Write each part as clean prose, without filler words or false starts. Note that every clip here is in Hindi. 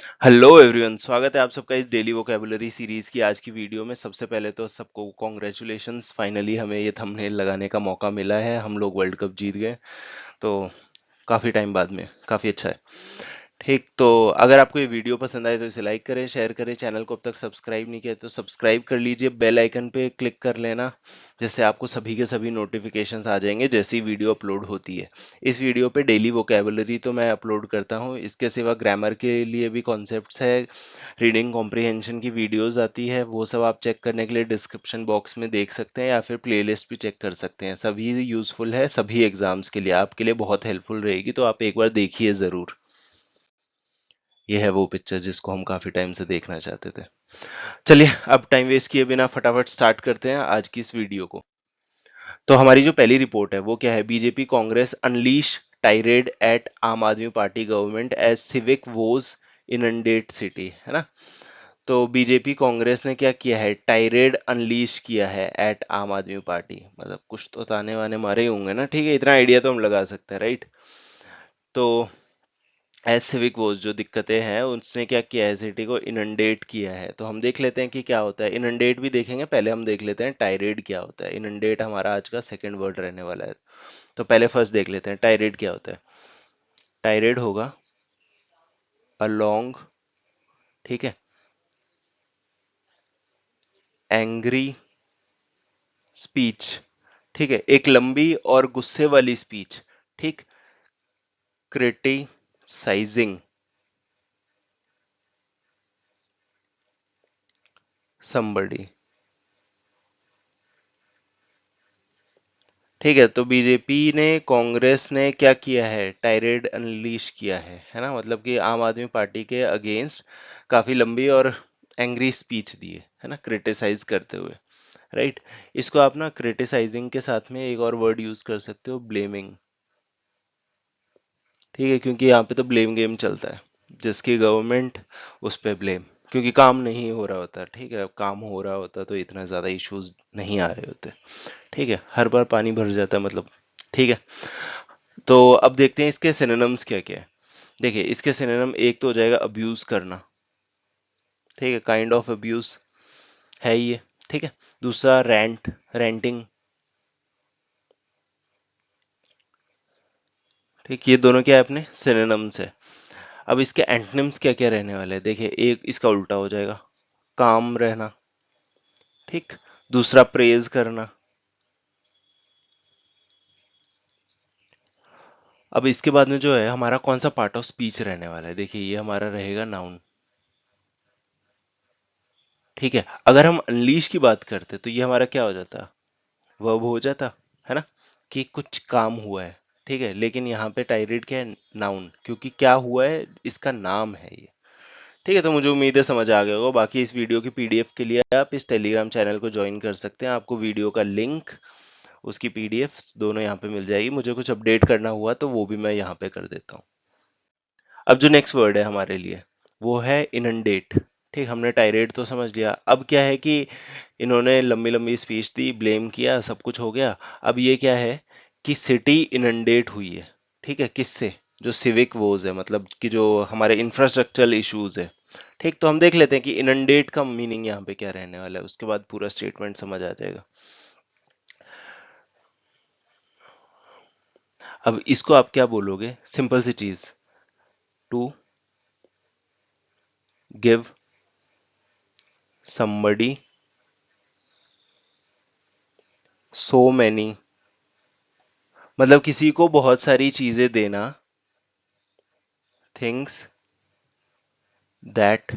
हेलो एवरीवन, स्वागत है आप सबका इस डेली वोकैबुलरी सीरीज की आज की वीडियो में। सबसे पहले तो सबको कॉन्ग्रेचुलेशंस, फाइनली हमें ये थंबनेल लगाने का मौका मिला है। हम लोग वर्ल्ड कप जीत गए, तो काफ़ी टाइम बाद में काफ़ी अच्छा है। ठीक, तो अगर आपको ये वीडियो पसंद आए तो इसे लाइक करें, शेयर करें। चैनल को अब तक सब्सक्राइब नहीं किया तो सब्सक्राइब कर लीजिए, बेल आइकन पे क्लिक कर लेना, जिससे आपको सभी के सभी नोटिफिकेशंस आ जाएंगे जैसे ही वीडियो अपलोड होती है। इस वीडियो पे डेली वोकैबुलरी तो मैं अपलोड करता हूँ, इसके सिवा ग्रामर के लिए भी कॉन्सेप्ट्स है, रीडिंग कॉम्प्रिहेंशन की वीडियोस आती है, वो सब आप चेक करने के लिए डिस्क्रिप्शन बॉक्स में देख सकते हैं या फिर प्लेलिस्ट भी चेक कर सकते हैं। सभी यूजफुल है, सभी एग्जाम्स के लिए आपके लिए बहुत हेल्पफुल रहेगी, तो आप एक बार देखिए ज़रूर। ये है वो पिक्चर जिसको हम काफी टाइम से देखना चाहते थे। चलिए, अब टाइम वेस्ट किए बिना फटाफट स्टार्ट करते हैं आज की इस वीडियो को। तो हमारी जो पहली रिपोर्ट है वो क्या है? BJP Congress unleash tirade at Aam Aadmi Party government as civic woes inundate city, है ना। तो बीजेपी कांग्रेस ने क्या किया है? टाइरेड अनलीश किया है एट आम आदमी पार्टी, मतलब कुछ तो ताने वाने मारे ही होंगे ना। ठीक है, इतना आइडिया तो हम लगा सकते हैं, राइट। तो एज सिविक वॉज, जो दिक्कतें हैं उसने क्या किया है? सिटी को इनंडेट किया है। तो हम देख लेते हैं कि क्या होता है। इनंडेट भी देखेंगे, पहले हम देख लेते हैं टाइरेड क्या होता है। इनंडेट हमारा आज का सेकंड वर्ड रहने वाला है। तो पहले फर्स्ट देख लेते हैं टाइरेड क्या होता है। टाइरेड होगा अ लॉन्ग, ठीक है, एंग्री स्पीच, ठीक है, एक लंबी और गुस्से वाली स्पीच, ठीक। क्रिटिसाइजिंग somebody, ठीक है। तो बीजेपी ने, कांग्रेस ने क्या किया है? टायरेड अनलीश किया है ना। मतलब कि आम आदमी पार्टी के अगेंस्ट काफी लंबी और एंग्री स्पीच दी है ना, क्रिटिसाइज करते हुए, राइट। इसको आप ना क्रिटिसाइजिंग के साथ में एक और वर्ड यूज कर सकते हो, ब्लेमिंग, ठीक है, क्योंकि यहाँ पे तो ब्लेम गेम चलता है। जिसकी गवर्नमेंट, उस पे ब्लेम, क्योंकि काम नहीं हो रहा होता। ठीक है, काम हो रहा होता तो इतना ज्यादा इश्यूज नहीं आ रहे होते। ठीक है, हर बार पानी भर जाता है मतलब। ठीक है, तो अब देखते हैं इसके सिनोनिम्स क्या क्या है। देखिए, इसके सिनोनिम एक तो हो जाएगा अब्यूज करना, ठीक है, काइंड ऑफ अब्यूज है ये, ठीक है। दूसरा रेंट, रेंटिंग, ठीक, ये दोनों क्या है? अपने सिनोनिम्स है। अब इसके एंटोनिम्स क्या क्या रहने वाले हैं? देखिए, एक इसका उल्टा हो जाएगा, काम रहना, ठीक। दूसरा प्रेज करना। अब इसके बाद में जो है हमारा कौन सा पार्ट ऑफ स्पीच रहने वाला है? देखिए, ये हमारा रहेगा नाउन, ठीक है। अगर हम अनलीश की बात करते तो ये हमारा क्या हो जाता? वर्ब हो जाता, है ना, कि कुछ काम हुआ है, ठीक है। लेकिन यहाँ पे टाइरेड क्या है? नाउन, क्योंकि क्या हुआ है? इसका नाम है ये, ठीक है। तो मुझे उम्मीद है समझ आ गया होगा। बाकी इस वीडियो की पीडीएफ के लिए आप इस टेलीग्राम चैनल को ज्वाइन कर सकते हैं। आपको वीडियो का लिंक, उसकी पीडीएफ दोनों यहाँ पे मिल जाएगी। मुझे कुछ अपडेट करना हुआ तो वो भी मैं यहाँ पे कर देता हूँ। अब जो नेक्स्ट वर्ड है हमारे लिए वो है इनंडेट, ठीक। हमने टायरेट तो समझ लिया। अब क्या है कि इन्होंने लंबी लंबी स्पीच दी, ब्लेम किया, सब कुछ हो गया। अब ये क्या है कि सिटी इनंडेट हुई है, ठीक है। किससे? जो सिविक वोज है, मतलब कि जो हमारे इंफ्रास्ट्रक्चरल इश्यूज है, ठीक। तो हम देख लेते हैं कि इनंडेट का मीनिंग यहाँ पे क्या रहने वाला है, उसके बाद पूरा स्टेटमेंट समझ आ जाएगा। अब इसको आप क्या बोलोगे? सिंपल सी चीज, to give somebody so many, मतलब किसी को बहुत सारी चीजें देना, things that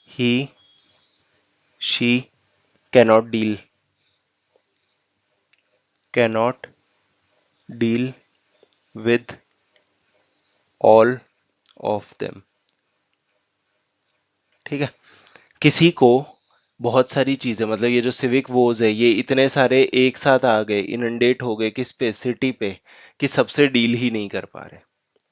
he she cannot deal, cannot deal with all of them, ठीक है। किसी को बहुत सारी चीजें, मतलब ये जो सिविक वोज है ये इतने सारे एक साथ आ गए, इनंडेट हो गए किस पे? सिटी पे, कि सबसे डील ही नहीं कर पा रहे,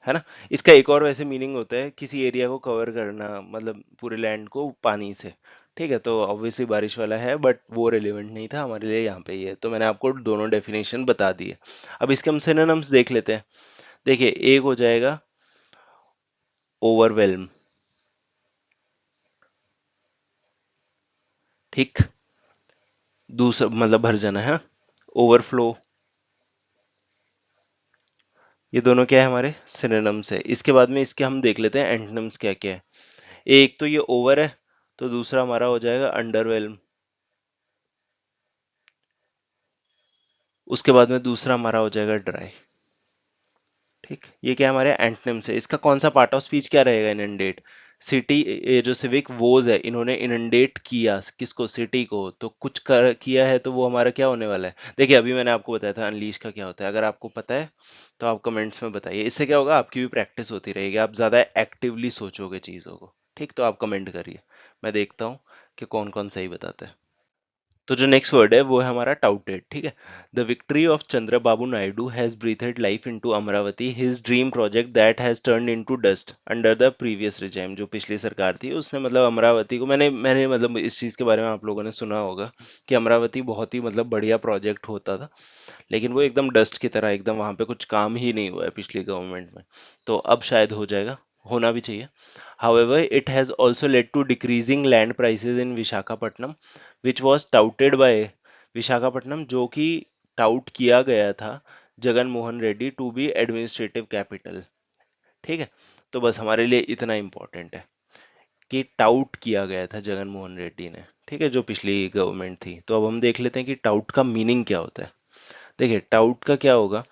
है ना। इसका एक और वैसे मीनिंग होता है, किसी एरिया को कवर करना, मतलब पूरे लैंड को पानी से, ठीक है। तो ऑब्वियसली बारिश वाला है, बट वो रिलेवेंट नहीं था हमारे लिए, यहाँ पे ये है। तो मैंने आपको दोनों डेफिनेशन बता दी है। अब इसके हम सिनोनिम्स देख लेते हैं। देखिए, एक हो जाएगा ओवरवेल्म, ठीक। दूसरा मतलब भर जाना है, ओवरफ्लो। ये दोनों क्या है हमारे सिनोनिम्स है। इसके बाद में इसके हम देख लेते हैं एंटोनिम्स क्या क्या है। एक तो ये ओवर है, तो दूसरा हमारा हो जाएगा अंडरवेल्म। उसके बाद में दूसरा हमारा हो जाएगा ड्राई। ठीक, ये क्या हमारे एंटोनिम्स है। इसका कौन सा पार्ट ऑफ स्पीच क्या रहेगा? इनंडेट। सिटी, ये जो सिविक वोज है, इन्होंने इनंडेट किया किसको? सिटी को। तो कुछ कर किया है तो वो हमारा क्या होने वाला है? देखिए अभी मैंने आपको बताया था अनलीश का क्या होता है। अगर आपको पता है तो आप कमेंट्स में बताइए। इससे क्या होगा, आपकी भी प्रैक्टिस होती रहेगी, आप ज्यादा एक्टिवली सोचोगे चीजों को। ठीक, तो आप कमेंट करिए, मैं देखता हूँ कि कौन कौन सही बताता है। तो जो नेक्स्ट वर्ड है वो है हमारा टाउटेड। ठीक है, the victory of Chandrababu Naidu has ब्रीथेड life into Amravati, his dream project that has turned into dust under the previous regime. जो पिछली सरकार थी उसने मतलब अमरावती को, मैंने मैंने मतलब इस चीज के बारे में आप लोगों ने सुना होगा कि अमरावती बहुत ही मतलब बढ़िया प्रोजेक्ट होता था, लेकिन वो एकदम डस्ट की तरह, एकदम वहां पे कुछ काम ही नहीं हुआ है पिछली गवर्नमेंट में। तो अब शायद हो जाएगा, होना भी चाहिए। However, it has also led to decreasing land prices in Visakhapatnam, which was touted by Visakhapatnam, जो कि टाउट किया गया था Jagan Mohan Reddy to be administrative capital. ठीक है, तो बस हमारे लिए इतना इंपॉर्टेंट है कि टाउट किया गया था जगन मोहन रेड्डी ने। ठीक है, जो पिछली गवर्नमेंट थी। तो अब हम देख लेते हैं कि टाउट का मीनिंग क्या होता है। देखिए टाउट का क्या होगा,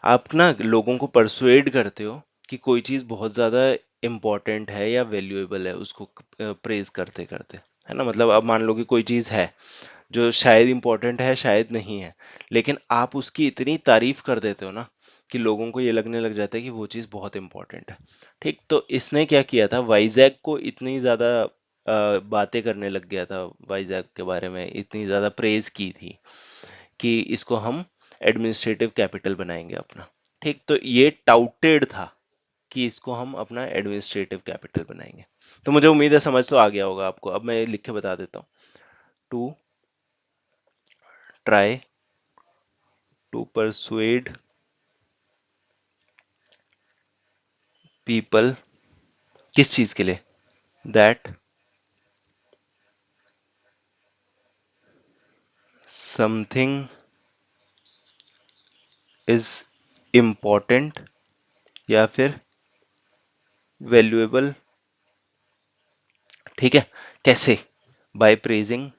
आप ना लोगों को परसुएड करते हो कि कोई चीज बहुत ज्यादा इंपॉर्टेंट है या वैल्यूएबल है, उसको प्रेज करते करते, है ना। मतलब अब मान लो कि कोई चीज है जो शायद इंपॉर्टेंट है शायद नहीं है, लेकिन आप उसकी इतनी तारीफ कर देते हो ना कि लोगों को ये लगने लग जाता है कि वो चीज बहुत इंपॉर्टेंट है। ठीक, तो इसने क्या किया था, वाइजैक को इतनी ज्यादा बातें करने लग गया था, वाइजैक के बारे में इतनी ज्यादा प्रेज की थी कि इसको हम एडमिनिस्ट्रेटिव कैपिटल बनाएंगे अपना। ठीक, तो ये टाउटेड था कि इसको हम अपना एडमिनिस्ट्रेटिव कैपिटल बनाएंगे। तो मुझे उम्मीद है समझ तो आ गया होगा आपको। अब मैं लिख के बता देता हूँ। To try to persuade people, किस चीज के लिए? दैट समथिंग इज इम्पोर्टेंट या फिर वैल्यूएबल। ठीक है, कैसे? By praising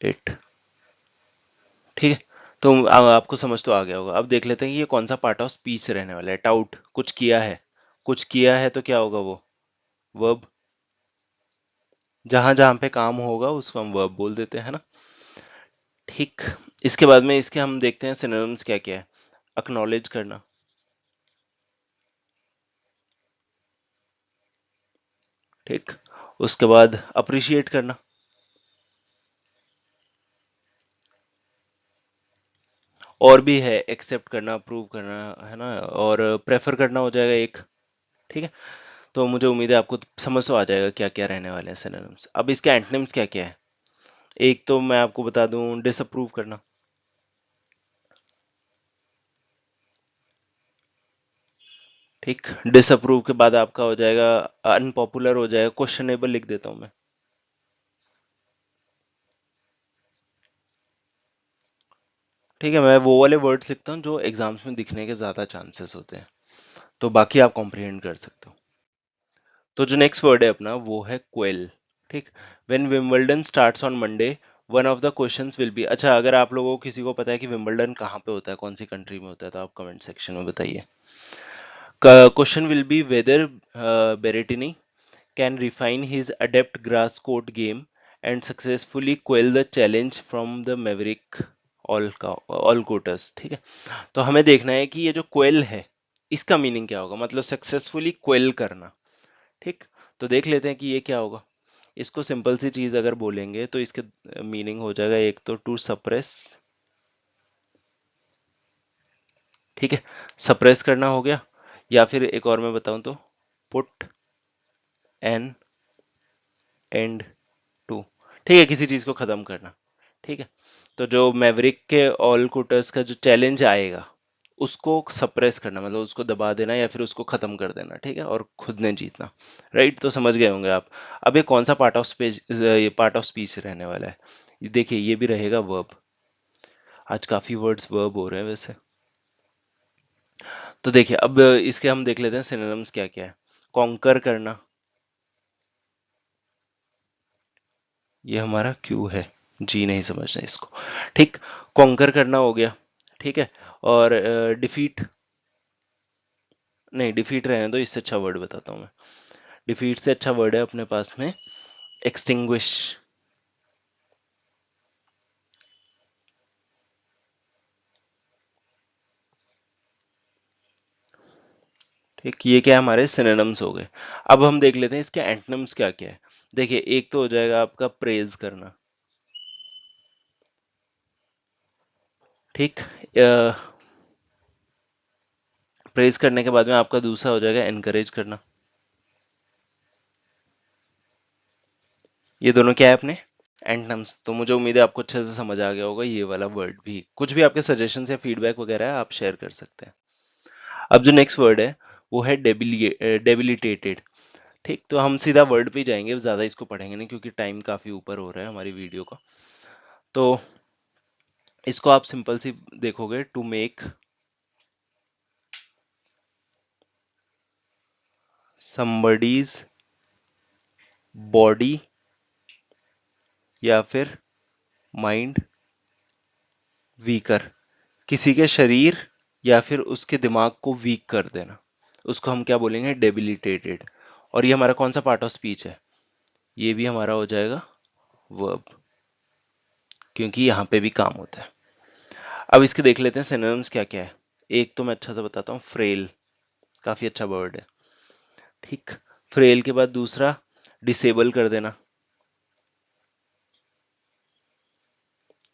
it. ठीक है, तो आपको समझ तो आ गया होगा। अब देख लेते हैं कि ये कौन सा पार्ट ऑफ स्पीच रहने वाला है। टाउट, कुछ किया है, कुछ किया है तो क्या होगा वो? वर्ब। जहां जहां पे काम होगा उसको हम वर्ब बोल देते हैं ना। ठीक, इसके बाद में इसके हम देखते हैं सिनोनिम्स क्या क्या है। अक्नॉलेज करना, ठीक। उसके बाद अप्रिशिएट करना, और भी है एक्सेप्ट करना, अप्रूव करना, है ना। और प्रेफर करना हो जाएगा एक। ठीक है, तो मुझे उम्मीद है आपको समझ तो आ जाएगा क्या क्या रहने वाले हैं सिनोनिम्स। अब इसके एंटोनिम्स क्या क्या है। एक तो मैं आपको बता दूं, डिसअप्रूव करना। ठीक, डिसअप्रूव के बाद आपका हो जाएगा अनपॉपुलर, हो जाएगा क्वेश्चनेबल, लिख देता हूं मैं। ठीक है, मैं वो वाले वर्ड्स लिखता हूँ जो एग्जाम्स में दिखने के ज्यादा चांसेस होते हैं, तो बाकी आप कॉम्प्रिहेंड कर सकते हो। तो जो नेक्स्ट वर्ड है अपना वो है क्वेल। ठीक, when Wimbledon starts on Monday, one of the questions will be. अच्छा, अगर आप लोगों को किसी को पता है कि विंबलडन कहाँ पे होता है, कौन सी कंट्री में होता है, तो आप कमेंट सेक्शन में बताइए। Question will be whether Berrettini can refine his adept grass court game and successfully quell the challenge from the Maverick Allcouters। ठीक है, तो हमें देखना है कि ये जो क्वेल है इसका मीनिंग क्या होगा, मतलब सक्सेसफुली क्वेल करना। ठीक, तो देख लेते हैं कि ये क्या होगा। इसको सिंपल सी चीज अगर बोलेंगे तो इसके मीनिंग हो जाएगा एक तो टू सप्रेस। ठीक है, सप्रेस करना हो गया, या फिर एक और मैं बताऊं तो पुट एन एंड टू। ठीक है, किसी चीज को खत्म करना। ठीक है, तो जो मैवरिक के ऑल कुटर्स का जो चैलेंज आएगा उसको सप्रेस करना, मतलब उसको दबा देना या फिर उसको खत्म कर देना, ठीक है, और खुद ने जीतना। राइट, तो समझ गए होंगे आप। अब ये कौन सा पार्ट ऑफ स्पीच, ये पार्ट ऑफ स्पीच रहने वाला है, ये देखिए, ये भी रहेगा वर्ब। आज काफी वर्ड्स वर्ब हो रहे हैं वैसे। तो देखिए, अब इसके हम देख लेते हैं सिनोनिम्स क्या क्या है। कॉन्कर करना, ये हमारा क्यू है, जी नहीं समझना इसको, ठीक। कॉन्कर करना हो गया, ठीक है। और डिफीट, नहीं डिफीट रहने दो, इससे अच्छा वर्ड बताता हूँ मैं। डिफीट से अच्छा वर्ड है अपने पास में एक्सटिंग्विश। ठीक, ये क्या है, हमारे सिनोनिम्स हो गए। अब हम देख लेते हैं इसके एंटोनिम्स क्या क्या है। देखिए, एक तो हो जाएगा आपका प्रेज करना, ठीक। प्रेज करने के बाद में आपका दूसरा हो जाएगा एनकरेज करना। ये दोनों क्या है अपने एंटोनिम्स। तो मुझे उम्मीद है आपको अच्छे से समझ आ गया होगा। ये वाला वर्ड भी, कुछ भी आपके सजेशन या फीडबैक वगैरह है आप शेयर कर सकते हैं। अब जो नेक्स्ट वर्ड है वो है डेबिलिटेटेड, ठीक। तो हम सीधा वर्ड पे ही जाएंगे, ज्यादा इसको पढ़ेंगे नहीं क्योंकि टाइम काफी ऊपर हो रहा है हमारी वीडियो का। तो इसको आप सिंपल सी देखोगे, टू मेक somebody's बॉडी या फिर माइंड वीकर, किसी के शरीर या फिर उसके दिमाग को वीक कर देना, उसको हम क्या बोलेंगे, डेबिलिटेटेड। और ये हमारा कौन सा पार्ट ऑफ स्पीच है, ये भी हमारा हो जाएगा वर्ब, क्योंकि यहाँ पे भी काम होता है। अब इसके देख लेते हैं सिनोनिम्स क्या क्या है। एक तो मैं अच्छा सा बताता हूँ, फ्रेल, काफी अच्छा वर्ड है, ठीक। फ्रेल के बाद दूसरा डिसेबल कर देना,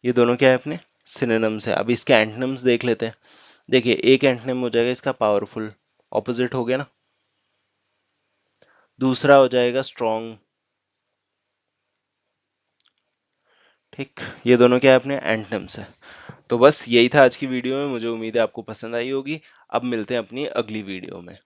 ये दोनों क्या है अपने सिनोनिम्स है। अब इसके एंटोनिम्स देख लेते हैं। देखिए, एक एंटोनिम हो जाएगा इसका पावरफुल, ऑपोजिट हो गया ना। दूसरा हो जाएगा स्ट्रॉन्ग, ठीक। ये दोनों क्या है अपने एंटोनिम्स है। तो बस यही था आज की वीडियो में, मुझे उम्मीद है आपको पसंद आई होगी। अब मिलते हैं अपनी अगली वीडियो में।